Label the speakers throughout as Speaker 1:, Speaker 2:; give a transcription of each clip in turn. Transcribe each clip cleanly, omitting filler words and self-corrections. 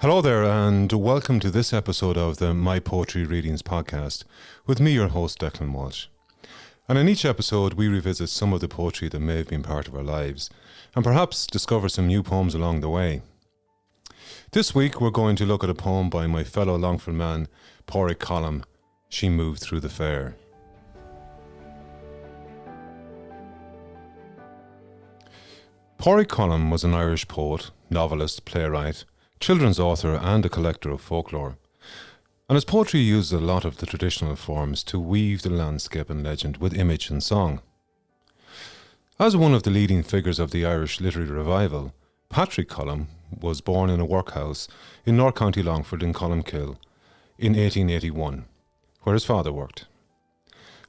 Speaker 1: Hello there, and welcome to this episode of the My Poetry Readings podcast with me, your host, Declan Walsh. And in each episode, we revisit some of the poetry that may have been part of our lives and perhaps discover some new poems along the way. This week, we're going to look at a poem by my fellow Longford man, Padraic Colum, She Moved Through the Fair. Padraic Colum was an Irish poet, novelist, playwright, children's author and a collector of folklore, and his poetry used a lot of the traditional forms to weave the landscape and legend with image and song. As one of the leading figures of the Irish literary revival, Padraic Colum was born in a workhouse in North County Longford in Columbkille in 1881, where his father worked.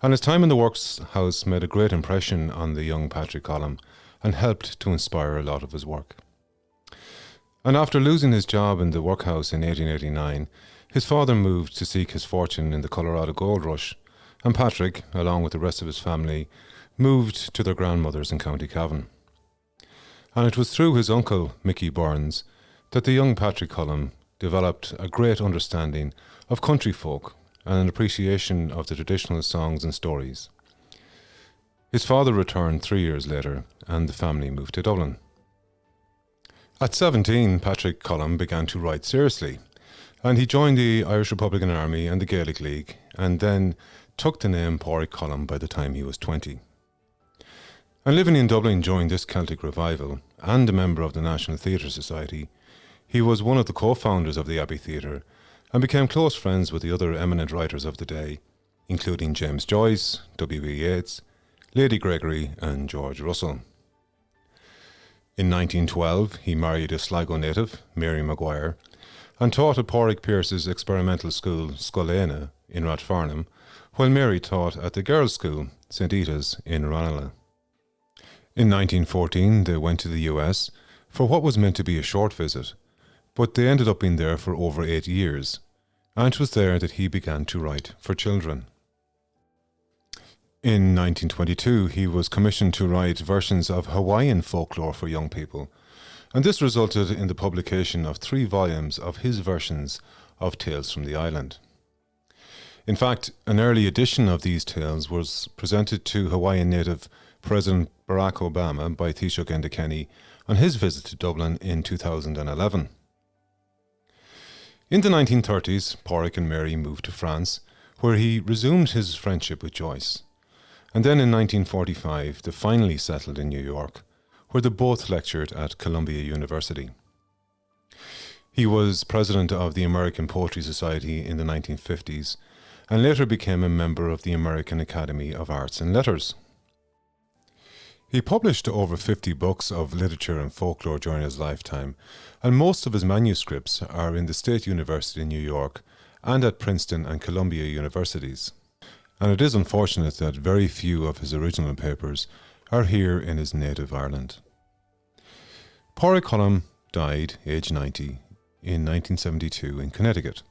Speaker 1: And his time in the workhouse made a great impression on the young Padraic Colum and helped to inspire a lot of his work. And after losing his job in the workhouse in 1889, his father moved to seek his fortune in the Colorado Gold Rush, and Padraic, along with the rest of his family, moved to their grandmother's in County Dublin. And it was through his uncle, Mickey Burns, that the young Padraic Colum developed a great understanding of country folk and an appreciation of the traditional songs and stories. His father returned 3 years later, and the family moved to Dublin. At 17, Padraic Colum began to write seriously, and he joined the Irish Republican Army and the Gaelic League, and then took the name Padraic Colum by the time he was 20. And living in Dublin during this Celtic revival, and a member of the National Theatre Society, he was one of the co-founders of the Abbey Theatre, and became close friends with the other eminent writers of the day, including James Joyce, W.B. Yeats, Lady Gregory, and George Russell. In 1912, he married a Sligo native, Mary Maguire, and taught at Padraic Pearse's experimental school, Scoilena, in Rathfarnham, while Mary taught at the girls' school, St. Ita's, in Ranelagh. In 1914, they went to the US for what was meant to be a short visit, but they ended up being there for over 8 years, and it was there that he began to write for children. In 1922, he was commissioned to write versions of Hawaiian folklore for young people, and this resulted in the publication of 3 volumes of his versions of Tales from the Island. In fact, an early edition of these tales was presented to Hawaiian native President Barack Obama by Taoiseach Enda Kenny on his visit to Dublin in 2011. In the 1930s, Padraic and Mary moved to France, where he resumed his friendship with Joyce. And then in 1945, they finally settled in New York, where they both lectured at Columbia University. He was president of the American Poetry Society in the 1950s, and later became a member of the American Academy of Arts and Letters. He published over 50 books of literature and folklore during his lifetime, and most of his manuscripts are in the State University in New York and at Princeton and Columbia Universities. And it is unfortunate that very few of his original papers are here in his native Ireland. Padraic Colum died, aged 90, in 1972 in Connecticut,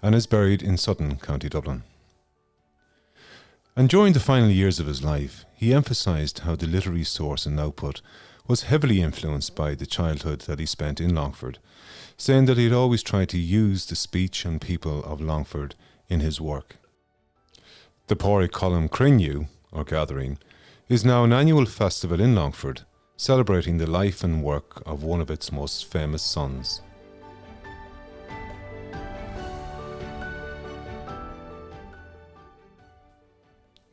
Speaker 1: and is buried in Sutton, County Dublin. And during the final years of his life, he emphasised how the literary source and output was heavily influenced by the childhood that he spent in Longford, saying that he had always tried to use the speech and people of Longford in his work. The Padraic Colum Cruinniú, or Gathering, is now an annual festival in Longford, celebrating the life and work of one of its most famous sons.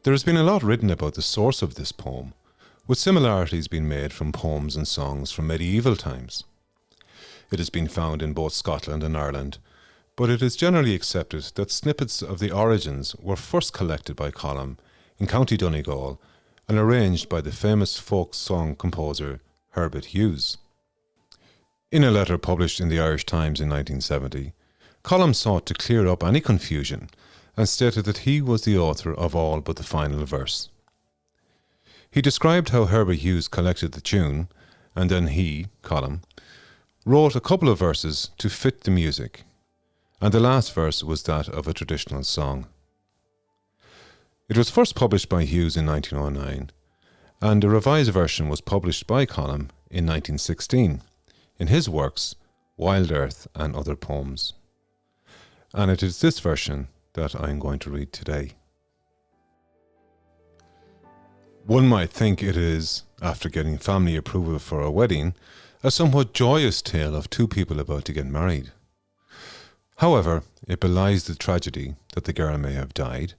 Speaker 1: There has been a lot written about the source of this poem, with similarities being made from poems and songs from medieval times. It has been found in both Scotland and Ireland, but it is generally accepted that snippets of the origins were first collected by Colum in County Donegal and arranged by the famous folk song composer Herbert Hughes. In a letter published in the Irish Times in 1970, Colum sought to clear up any confusion and stated that he was the author of all but the final verse. He described how Herbert Hughes collected the tune, and then he, Colum, wrote a couple of verses to fit the music, and the last verse was that of a traditional song. It was first published by Hughes in 1909, and a revised version was published by Colum in 1916 in his works Wild Earth and Other Poems. And it is this version that I'm going to read today. One might think it is, after getting family approval for a wedding, a somewhat joyous tale of two people about to get married. However, it belies the tragedy that the girl may have died,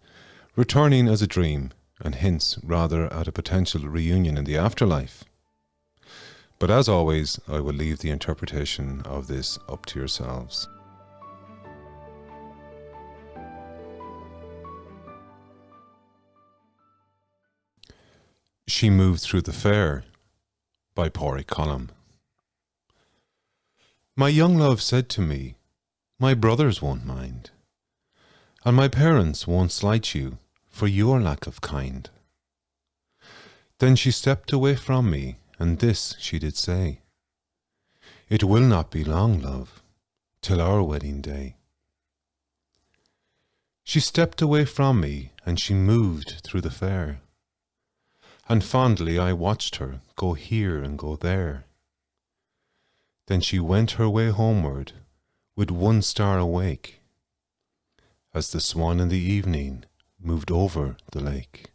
Speaker 1: returning as a dream, and hints rather at a potential reunion in the afterlife. But as always, I will leave the interpretation of this up to yourselves. She Moved Through the Fair by Padraic Colum. My young love said to me, my brothers won't mind, and my parents won't slight you for your lack of kind. Then she stepped away from me, and this she did say, it will not be long, love, till our wedding day. She stepped away from me, and she moved through the fair, and fondly I watched her go here and go there. Then she went her way homeward, with one star awake, as the swan in the evening moved over the lake.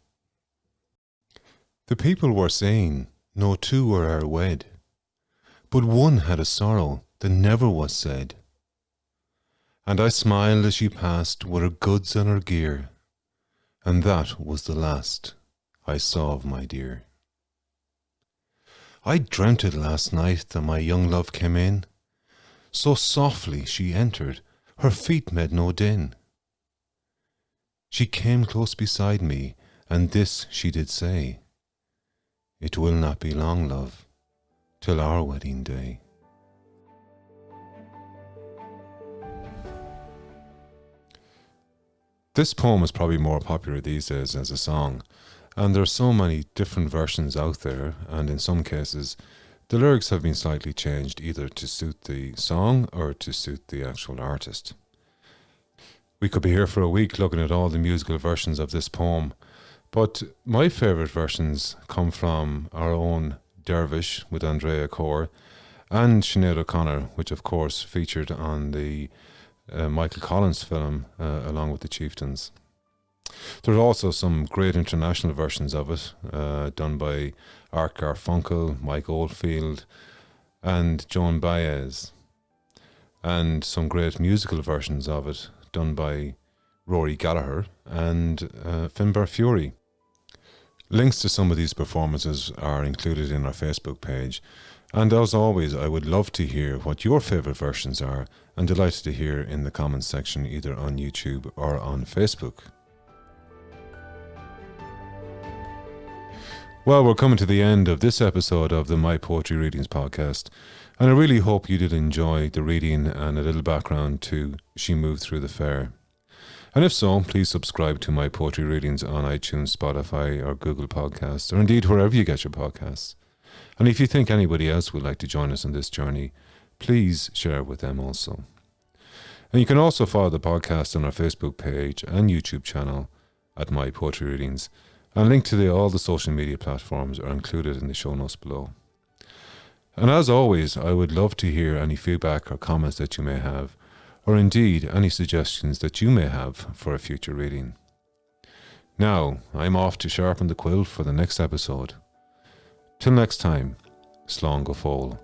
Speaker 1: The people were saying, no two were e'er wed, but one had a sorrow that never was said. And I smiled as she passed with her goods and her gear, and that was the last I saw of my dear. I dreamt it last night that my young love came in, so softly she entered, her feet made no din. She came close beside me, and this she did say, it will not be long, love, till our wedding day. This poem is probably more popular these days as a song, and there are so many different versions out there, and in some cases the lyrics have been slightly changed either to suit the song or to suit the actual artist. We could be here for a week looking at all the musical versions of this poem, but my favourite versions come from our own Dervish with Andrea Corr and Sinead O'Connor, which of course featured on the Michael Collins film along with the Chieftains. There are also some great international versions of it done by Art Garfunkel, Mike Oldfield and Joan Baez, and some great musical versions of it done by Rory Gallagher and Finbar Fury. Links to some of these performances are included in our Facebook page, and as always I would love to hear what your favourite versions are, and delighted to hear in the comments section either on YouTube or on Facebook. Well, we're coming to the end of this episode of the My Poetry Readings podcast, and I really hope you did enjoy the reading and a little background to She Moved Through the Fair. And if so, please subscribe to My Poetry Readings on iTunes, Spotify or Google Podcasts, or indeed wherever you get your podcasts. And if you think anybody else would like to join us on this journey, please share it with them also. And you can also follow the podcast on our Facebook page and YouTube channel at My Poetry Readings, and link to all the social media platforms are included in the show notes below. And as always, I would love to hear any feedback or comments that you may have, or indeed any suggestions that you may have for a future reading. Now, I'm off to sharpen the quill for the next episode. Till next time, slán go fóill.